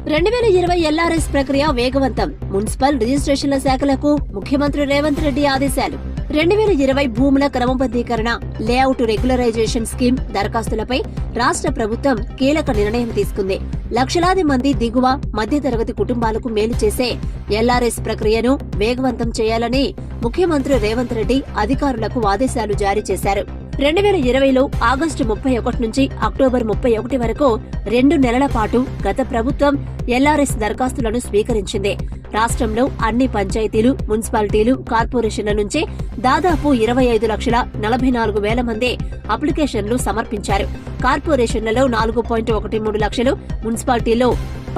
2020 LRS ప్రక్రియ వేగవంతం. Municipal రిజిస్ట్రేషన్ల శాఖలకు ముఖ్యమంత్రి రేవంత్ రెడ్డి ఆదేశాలు. 2020 భూముల క్రమబద్దీకరణ లేఅవుట్ రెగ్యులరైజేషన్ స్కీమ్ దరఖాస్తులపై రాష్ట్ర ప్రభుత్వం కీలక నిర్ణయం తీసుకుంది. లక్షలాది మంది దిగువ మధ్యతరగతి కుటుంబాలకు మేలు చేసే ఎల్ఆర్ఎస్ ప్రక్రియను వేగవంతం చేయాలని ముఖ్యమంత్రి రేవంత్ రెడ్డి అధికారులకు ఆదేశాలు జారీ చేశారు. 2020లో ఆగస్టు 31 నుంచి అక్టోబర్ 31 వరకు 2 నెలల పాటు గత ప్రభుత్వం ఎల్ఆర్ఎస్ దరఖాస్తులను స్వీకరించింది. రాష్ట్రంలో అన్ని పంచాయతీలు, మున్సిపాలిటీలు, కార్పొరేషన్ల నుంచి దాదాపు 25,44,000 మంది అప్లికేషన్లు సమర్పించారు. కార్పొరేషన్లలో 4.13 లక్షలు, మున్సిపాలిటీల్లో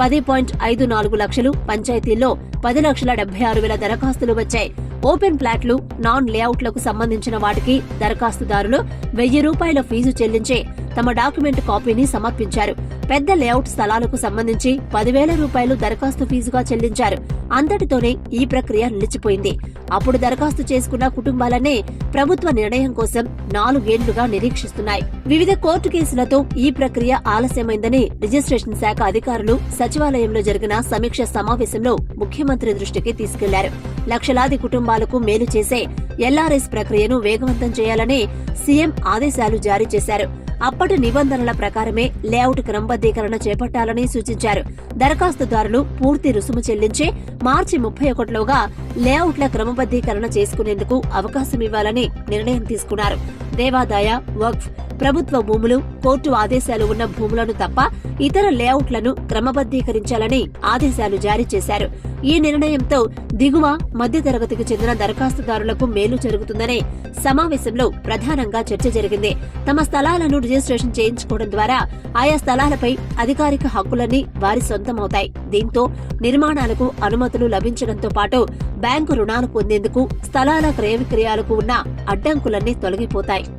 10.54 లక్షలు, పంచాయతీల్లో 10,76,000 దరఖాస్తులు వచ్చాయి. ఓపెన్ ప్లాట్లు, నాన్ లేఅవుట్లకు సంబంధించిన వాటికి దరఖాస్తుదారులు ₹1,000 ఫీజు చెల్లించి తమ డాక్యుమెంట్ కాపీని సమర్పించారు. పెద్ద లేఅవుట్ స్థలాలకు సంబంధించి ₹10,000 దరఖాస్తు ఫీజుగా చెల్లించారు. అంతటితోనే ఈ ప్రక్రియ నిలిచిపోయింది. అప్పుడు దరఖాస్తు చేసుకున్న కుటుంబాలనే ప్రభుత్వ నిర్ణయం కోసం 4 ఏళ్లుగా నిరీక్షిస్తున్నాయి. వివిధ కోర్టు కేసులతో ఈ ప్రక్రియ ఆలస్యమైందని రిజిస్ట్రేషన్ శాఖ అధికారులు సచివాలయంలో జరిగిన సమీక్ష సమావేశంలో ముఖ్యమంత్రి దృష్టికి తీసుకెళ్లారు. లక్షలాది కుటుంబాలకు మేలు చేసే ఎల్ఆర్ఎస్ ప్రక్రియను వేగవంతం చేయాలని సీఎం ఆదేశాలు జారీ చేశారు. అప్పటి నిబంధనల ప్రకారమే లేఅవుట్ క్రమబద్దీకరణ చేపట్టాలని సూచించారు. దరఖాస్తుదారులు పూర్తి రుసుము చెల్లించి మార్చి 31లోగా లేఅవుట్ల క్రమబద్దీకరణ చేసుకునేందుకు అవకాశమివ్వాలని నిర్ణయం తీసుకున్నారు. దేవాదాయ, వక్ఫ్, ప్రభుత్వ భూములు, కోర్టు ఆదేశాలు ఉన్న భూములను తప్ప ఇతర లేఅవుట్లను క్రమబద్దీకరించాలని ఆదేశాలు జారీ చేశారు. ఈ నిర్ణయంతో దిగువ మధ్యతరగతికి చెందిన దరఖాస్తుదారులకు మేలు జరుగుతుందనే సమావేశంలో ప్రధానంగా చర్చ జరిగింది. తమ స్థలాలను రిజిస్ట్రేషన్ చేయించుకోవడం ద్వారా ఆయా స్థలాలపై అధికారిక హక్కులన్నీ వారి సొంతమవుతాయి. దీంతో నిర్మాణాలకు అనుమతులు లభించడంతో పాటు బ్యాంకు రుణాలు పొందేందుకు స్థలాల క్రయ విక్రయాలకు ఉన్న అడ్డంకులన్నీ తొలగిపోతాయి.